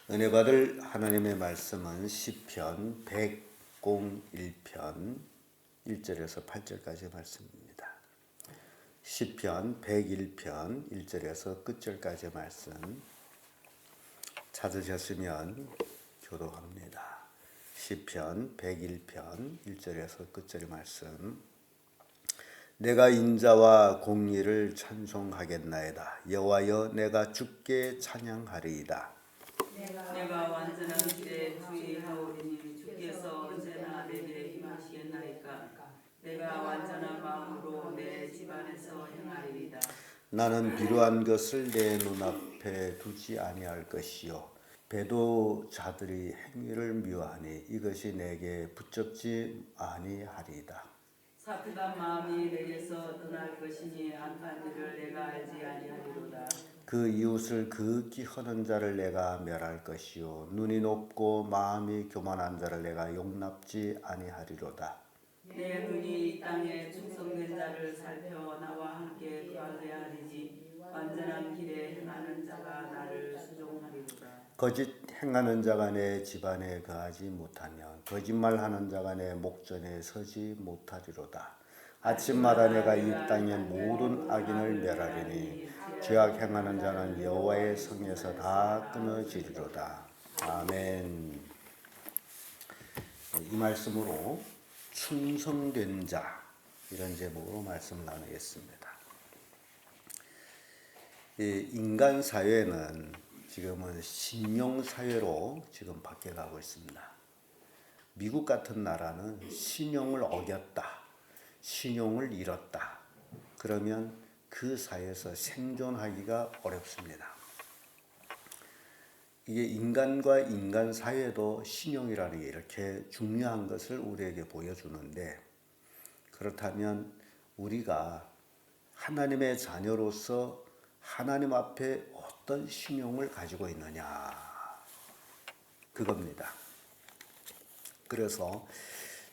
은혜 받을 하나님의 말씀은 시편 101편 1절에서 8절까지의 말씀입니다. 시편 101편 1절에서 끝절까지의 말씀 찾으셨으면 교독합니다. 시편 101편 1절에서 끝절의 말씀. 내가 인자와 공의를 찬송하겠나이다. 여호와여, 내가 주께 찬양하리이다. 내가 완전한 길에 주의하오리니 주께서 언제나 내게 임하시겠나이까. 내가 완전한 마음으로 내 집안에서 행하리이다. 나는 비루한 것을 내 눈앞에 두지 아니할 것이요, 배도자들이 행위를 미워하니 이것이 내게 붙잡지 아니하리이다. 사특한 마음이 내게서 떠날 것이니 악한 일을 내가 알지 아니하리로다. 그 이웃을 그윽히 허는 자를 내가 멸할 것이요, 눈이 높고 마음이 교만한 자를 내가 용납지 아니하리로다. 내 눈이 이 땅에 충성된 자를 살펴 나와 함께 거하게 하리니 완전한 길에 행하는 자가 나를 수종하리로다. 거짓 행하는 자가 내 집안에 거하지 못하면 거짓말하는 자가 내 목전에 서지 못하리로다. 아침마다 내가 이 땅의 모든 악인을 멸하리니 죄악 행하는 자는 여호와의 성에서 다 끊어지리로다. 아멘. 이 말씀으로 충성된 자, 이런 제목으로 말씀을 나누겠습니다. 이 인간 사회는 지금은 신용 사회로 지금 바뀌어가고 있습니다. 미국 같은 나라는 신용을 어겼다, 신용을 잃었다, 그러면 그 사회에서 생존하기가 어렵습니다. 이게 인간과 인간 사회도 신용이라는 게 이렇게 중요한 것을 우리에게 보여주는데, 그렇다면 우리가 하나님의 자녀로서 하나님 앞에 어떤 신용을 가지고 있느냐, 그겁니다. 그래서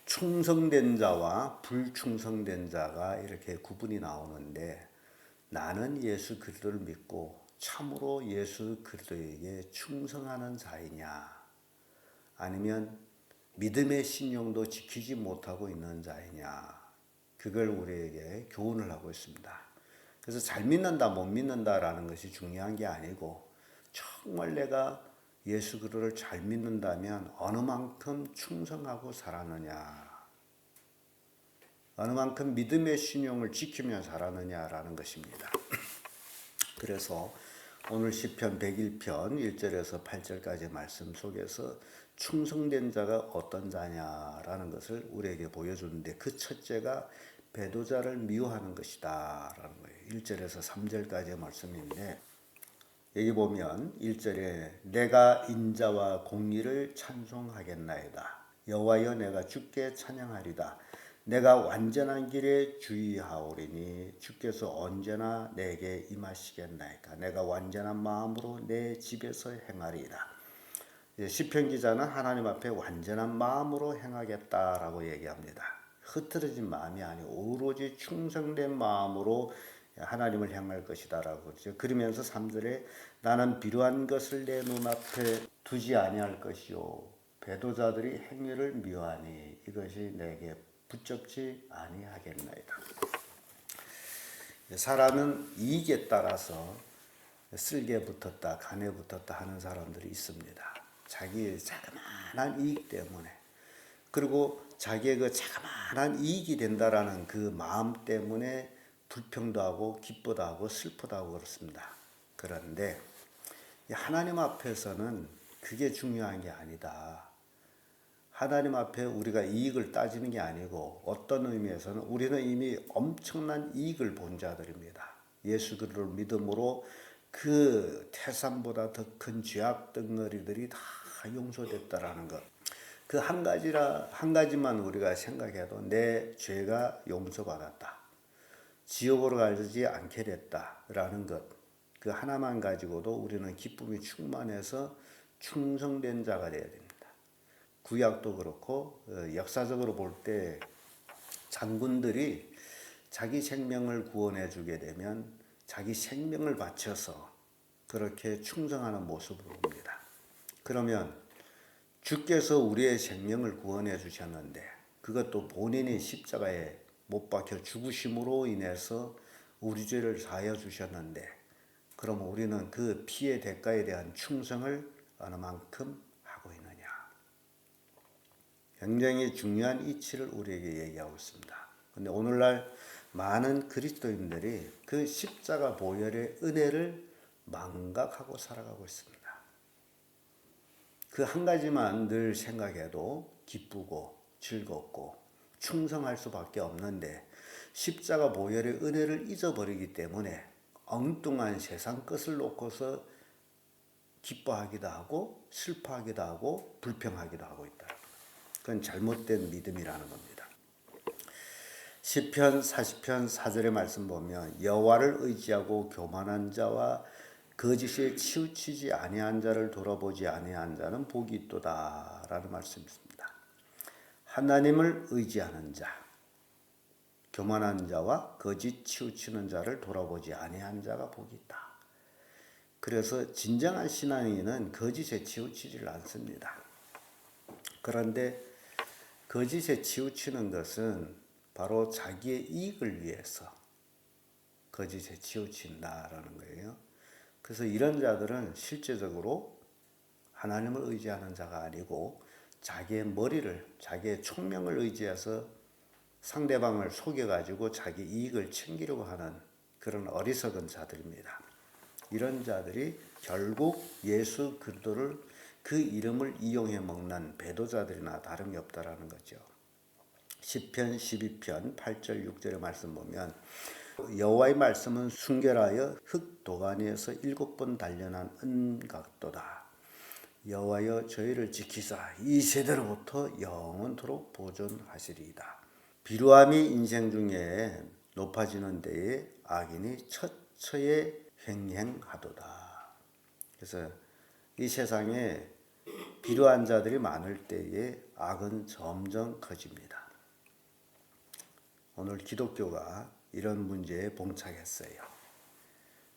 충성된 자와 불충성된 자가 이렇게 구분이 나오는데, 나는 예수 그리스도를 믿고 참으로 예수 그리스도에게 충성하는 자이냐, 아니면 믿음의 신용도 지키지 못하고 있는 자이냐, 그걸 우리에게 교훈을 하고 있습니다. 그래서 잘 믿는다 못 믿는다라는 것이 중요한 게 아니고, 정말 내가 예수 그리스도를 잘 믿는다면 어느 만큼 충성하고 살았느냐, 어느 만큼 믿음의 신용을 지키며 살았느냐라는 것입니다. 그래서 오늘 시편 101편 1절에서 8절까지의 말씀 속에서 충성된 자가 어떤 자냐라는 것을 우리에게 보여주는데, 그 첫째가 배도자를 미워하는 것이다 라는 거예요. 1절에서 3절까지의 말씀인데, 여기 보면 1절에 내가 인자와 공의를 찬송하겠나이다. 여호와여, 내가 주께 찬양하리다. 내가 완전한 길에 주의하오리니 주께서 언제나 내게 임하시겠나이까. 내가 완전한 마음으로 내 집에서 행하리이다. 시편 기자는 하나님 앞에 완전한 마음으로 행하겠다라고 얘기합니다. 흐트러진 마음이 아니고 오로지 충성된 마음으로 하나님을 향할 것이다 라고 그러죠. 그러면서 3절에 나는 비루한 것을 내 눈앞에 두지 아니할 것이요, 배도자들이 행위를 미워하니 이것이 내게 붙잡지 아니하겠나이다. 사람은 이익에 따라서 쓸개 붙었다, 간에 붙었다 하는 사람들이 있습니다. 자기의 자그마한 이익 때문에, 그리고 자기의 그 자그마한 이익이 된다라는 그 마음 때문에 불평도 하고 기쁘도 하고 슬프도 하고 그렇습니다. 그런데 하나님 앞에서는 그게 중요한 게 아니다. 하나님 앞에 우리가 이익을 따지는 게 아니고, 어떤 의미에서는 우리는 이미 엄청난 이익을 본 자들입니다. 예수 그리스도를 믿음으로 그 태산보다 더 큰 죄악 덩어리들이 다 용서됐다라는 것. 그 한 가지만 우리가 생각해도 내 죄가 용서받았다, 지옥으로 가지 않게 됐다라는 것, 그 하나만 가지고도 우리는 기쁨이 충만해서 충성된 자가 되어야 됩니다. 구약도 그렇고 역사적으로 볼 때 장군들이 자기 생명을 구원해 주게 되면 자기 생명을 바쳐서 그렇게 충성하는 모습을 봅니다. 그러면 주께서 우리의 생명을 구원해 주셨는데 그것도 본인이 십자가에 못 박혀 죽으심으로 인해서 우리 죄를 사하여 주셨는데 그럼 우리는 그 피의 대가에 대한 충성을 어느 만큼 하고 있느냐. 굉장히 중요한 이치를 우리에게 얘기하고 있습니다. 근데 오늘날 많은 그리스도인들이 그 십자가 보혈의 은혜를 망각하고 살아가고 있습니다. 그 한 가지만 늘 생각해도 기쁘고 즐겁고 충성할 수밖에 없는데 십자가 보혈의 은혜를 잊어버리기 때문에 엉뚱한 세상 것을 놓고서 기뻐하기도 하고 슬퍼하기도 하고 불평하기도 하고 있다. 그건 잘못된 믿음이라는 겁니다. 시편 40편 4절의 말씀 보면 여호와를 의지하고 교만한 자와 거짓에 치우치지 아니한 자를 돌아보지 아니한 자는 복이 있도다 라는 말씀이 있습니다. 하나님을 의지하는 자, 교만한 자와 거짓 치우치는 자를 돌아보지 아니한 자가 복이 있다. 그래서 진정한 신앙인은 거짓에 치우치지를 않습니다. 그런데 거짓에 치우치는 것은 바로 자기의 이익을 위해서 거짓에 치우친다라는 거예요. 그래서 이런 자들은 실제적으로 하나님을 의지하는 자가 아니고 자기의 머리를, 자기의 총명을 의지해서 상대방을 속여가지고 자기 이익을 챙기려고 하는 그런 어리석은 자들입니다. 이런 자들이 결국 예수 그리스도를 그 이름을 이용해 먹는 배도자들이나 다름이 없다라는 거죠. 시편 12편 8절 6절의 말씀 보면 여호와의 말씀은 순결하여 흙 도가니에서 7번 단련한 은각도다. 여호와여 저희를 지키사 이 세대로부터 영원토록 보존하시리이다. 비루함이 인생 중에 높아지는 데에 악인이 처처에 횡행하도다. 그래서 이 세상에 비루한 자들이 많을 때에 악은 점점 커집니다. 오늘 기독교가 이런 문제에 봉착했어요.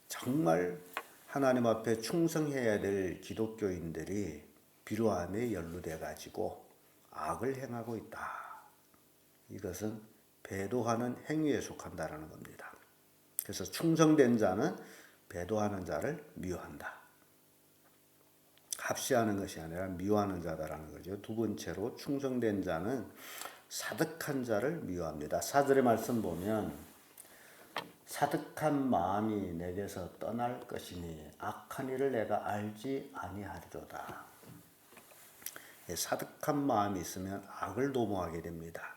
정말 하나님 앞에 충성해야 될 기독교인들이 비루함에 연루돼 가지고 악을 행하고 있다. 이것은 배도하는 행위에 속한다라는 겁니다. 그래서 충성된 자는 배도하는 자를 미워한다. 합시하는 것이 아니라 미워하는 자다라는 거죠. 두 번째로 충성된 자는 사득한 자를 미워합니다. 4절의 말씀 보면 사득한 마음이 내게서 떠날 것이니 악한 일을 내가 알지 아니하리로다. 사득한 마음이 있으면 악을 도모하게 됩니다.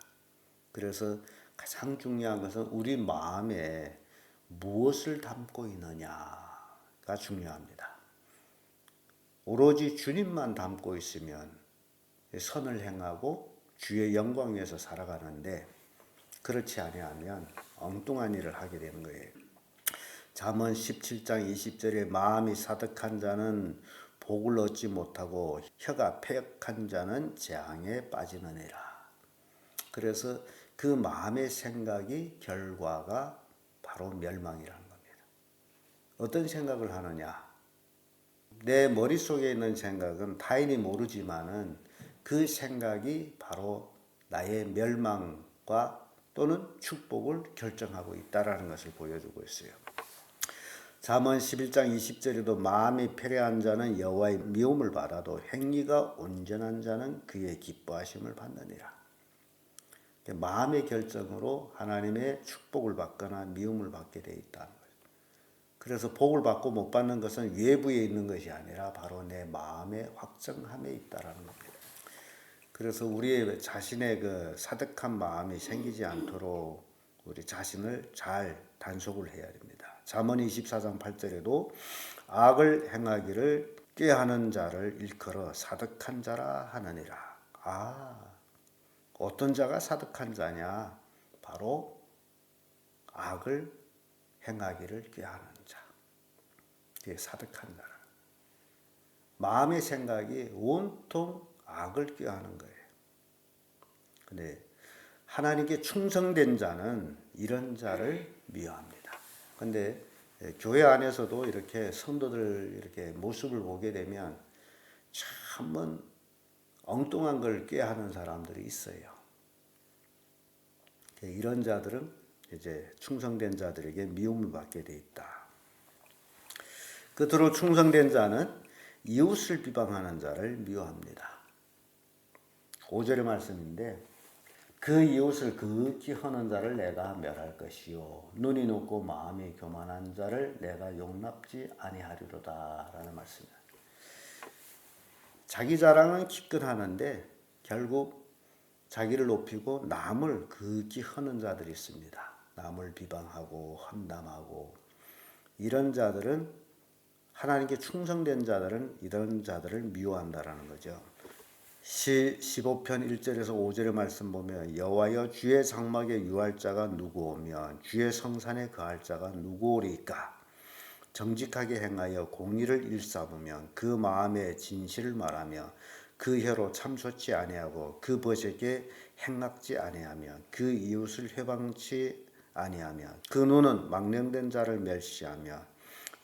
그래서 가장 중요한 것은 우리 마음에 무엇을 담고 있느냐가 중요합니다. 오로지 주님만 담고 있으면 선을 행하고 주의 영광 위해서 살아가는데 그렇지 아니하면 엉뚱한 일을 하게 되는 거예요. 잠언 17장 20절에 마음이 사득한 자는 복을 얻지 못하고 혀가 패역한 자는 재앙에 빠지느니라. 그래서 그 마음의 생각이 결과가 바로 멸망이라는 겁니다. 어떤 생각을 하느냐? 내 머릿속에 있는 생각은 타인이 모르지만은 그 생각이 바로 나의 멸망과 또는 축복을 결정하고 있다라는 것을 보여주고 있어요. 잠언 11장 20절에도 마음이 패례한 자는 여호와의 미움을 받아도 행위가 온전한 자는 그의 기뻐하심을 받느니라. 마음의 결정으로 하나님의 축복을 받거나 미움을 받게 돼 있다는 거예요. 그래서 복을 받고 못 받는 것은 외부에 있는 것이 아니라 바로 내 마음의 확정함에 있다라는 겁니다. 그래서 우리 자신의 그 사득한 마음이 생기지 않도록 우리 자신을 잘 단속을 해야 됩니다. 잠언 24장 8절에도 악을 행하기를 꾀하는 자를 일컬어 사득한 자라 하느니라. 어떤 자가 사득한 자냐? 바로 악을 행하기를 꾀하는 자. 그게 사득한 자라. 마음의 생각이 온통 악을 꾀하는 거예요. 근데 하나님께 충성된 자는 이런 자를 미워합니다. 근데 교회 안에서도 이렇게 성도들 이렇게 모습을 보게 되면 한번 엉뚱한 걸 꾀하는 사람들이 있어요. 이런 자들은 이제 충성된 자들에게 미움을 받게 돼 있다. 끝으로 충성된 자는 이웃을 비방하는 자를 미워합니다. 5절의 말씀인데 그 이웃을 극히 허는 자를 내가 멸할 것이요 눈이 높고 마음이 교만한 자를 내가 용납지 아니하리로다 라는 말씀입니다. 자기 자랑은 기껏 하는데 결국 자기를 높이고 남을 극히 허는 자들이 있습니다. 남을 비방하고 험담하고 이런 자들은 하나님께 충성된 자들은 이런 자들을 미워한다라는 거죠. 15편 1절에서 5절의 말씀 보면 여호와여 주의 장막에 유할 자가 누구오며 주의 성산에 거할 자가 누구오리까 정직하게 행하여 공의를 일삼으며 그 마음에 진실을 말하며 그 혀로 참소치 아니하고 그 벗에게 행악지 아니하며 그 이웃을 회방치 아니하며 그 눈은 망령된 자를 멸시하며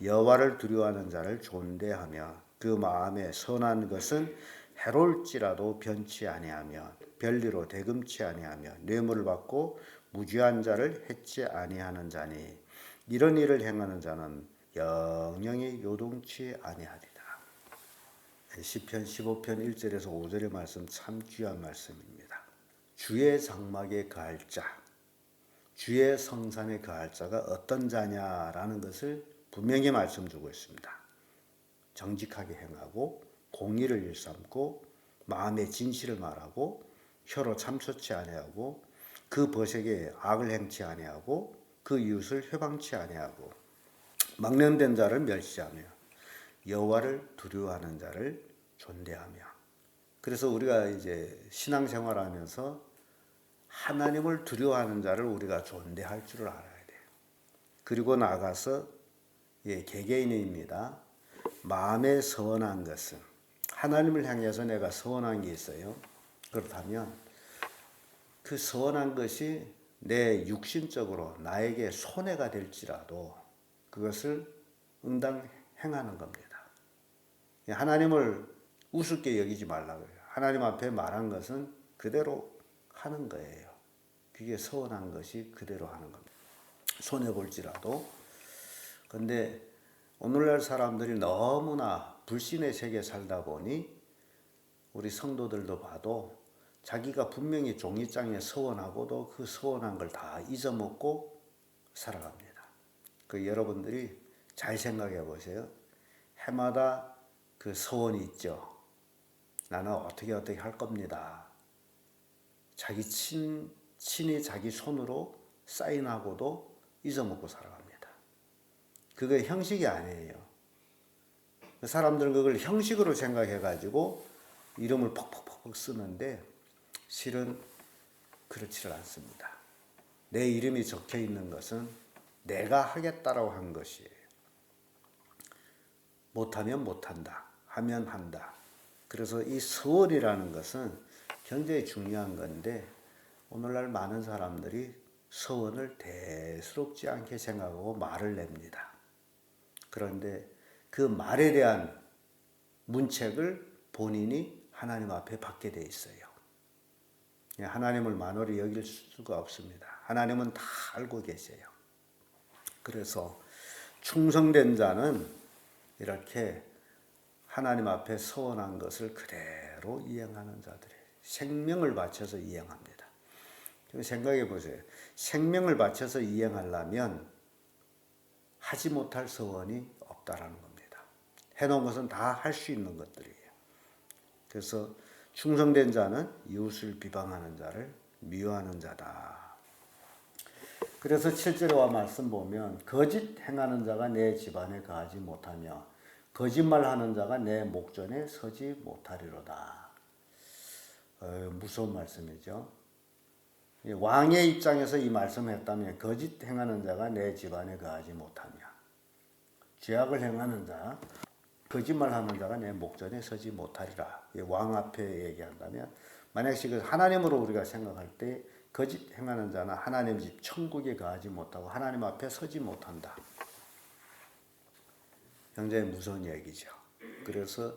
여호와를 두려워하는 자를 존대하며 그 마음에 선한 것은 해로울지라도 변치 아니하며 별리로 대금치 아니하며 뇌물을 받고 무죄한 자를 해치 아니하는 자니 이런 일을 행하는 자는 영영이 요동치 아니하리라. 시편 15편 1절에서 5절의 말씀 참 귀한 말씀입니다. 주의 장막에 거할 자, 주의 성산에 거할 자가 어떤 자냐라는 것을 분명히 말씀 주고 있습니다. 정직하게 행하고 공의를 일삼고 마음의 진실을 말하고 혀로 참소치 아니하고 그 벗에게 악을 행치 아니하고 그 이웃을 회방치 아니하고 망령된 자를 멸시하며 여호와를 두려워하는 자를 존대하며 그래서 우리가 이제 신앙생활하면서 하나님을 두려워하는 자를 우리가 존대할 줄을 알아야 돼요. 그리고 나가서 개개인입니다. 마음에 선한 것은 하나님을 향해서 내가 선한 게 있어요. 그렇다면 그 선한 것이 내 육신적으로 나에게 손해가 될지라도 그것을 응당 행하는 겁니다. 하나님을 우습게 여기지 말라고요. 하나님 앞에 말한 것은 그대로 하는 거예요. 그게 선한 것이 그대로 하는 겁니다. 손해 볼지라도. 근데 오늘날 사람들이 너무나 불신의 세계에 살다 보니 우리 성도들도 봐도 자기가 분명히 종이장에 서원하고도 그 서원한 걸 다 잊어먹고 살아갑니다. 그 여러분들이 잘 생각해 보세요. 해마다 그 서원이 있죠. 나는 어떻게 할 겁니다. 자기 친히 자기 손으로 사인하고도 잊어먹고 살아갑니다. 그게 형식이 아니에요. 사람들은 그걸 형식으로 생각해가지고 이름을 퍽퍽퍽 쓰는데 실은 그렇지를 않습니다. 내 이름이 적혀 있는 것은 내가 하겠다라고 한 것이에요. 못하면 못한다. 하면 한다. 그래서 이 서원이라는 것은 굉장히 중요한 건데 오늘날 많은 사람들이 서원을 대수롭지 않게 생각하고 말을 냅니다. 그런데 그 말에 대한 문책을 본인이 하나님 앞에 받게 돼 있어요. 하나님을 만홀히 여길 수가 없습니다. 하나님은 다 알고 계세요. 그래서 충성된 자는 이렇게 하나님 앞에 서원한 것을 그대로 이행하는 자들이에요. 생명을 바쳐서 이행합니다. 생각해 보세요. 생명을 바쳐서 이행하려면 하지 못할 서원이 없다라는 겁니다. 해놓은 것은 다 할 수 있는 것들이에요. 그래서 충성된 자는 이웃을 비방하는 자를 미워하는 자다. 그래서 7절의 말씀 보면 거짓 행하는 자가 내 집안에 거하지 못하며 거짓말하는 자가 내 목전에 서지 못하리로다. 무서운 말씀이죠. 왕의 입장에서 이 말씀을 했다면 거짓 행하는 자가 내 집안에 거하지 못하며 죄악을 행하는 자, 거짓말하는 자가 내 목전에 서지 못하리라. 왕 앞에 얘기한다면 만약 지금 하나님으로 우리가 생각할 때 거짓 행하는 자는 하나님 집 천국에 거하지 못하고 하나님 앞에 서지 못한다. 굉장히 무서운 얘기죠. 그래서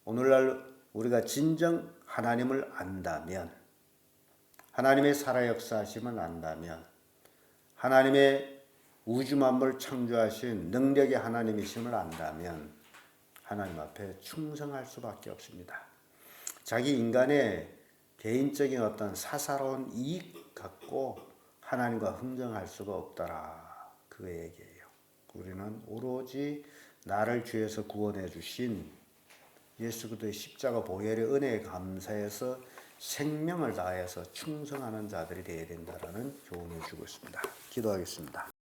오늘날 우리가 진정 하나님을 안다면, 하나님의 살아 역사하심을 안다면, 하나님의 우주 만물을 창조하신 능력의 하나님이심을 안다면 하나님 앞에 충성할 수밖에 없습니다. 자기 인간의 개인적인 어떤 사사로운 이익 갖고 하나님과 흥정할 수가 없더라. 그 얘기예요. 우리는 오로지 나를 죄에서 구원해 주신 예수 그리스도의 십자가 보혈의 은혜에 감사해서 생명을 다해서 충성하는 자들이 되어야 된다라는 교훈을 주고 있습니다. 기도하겠습니다.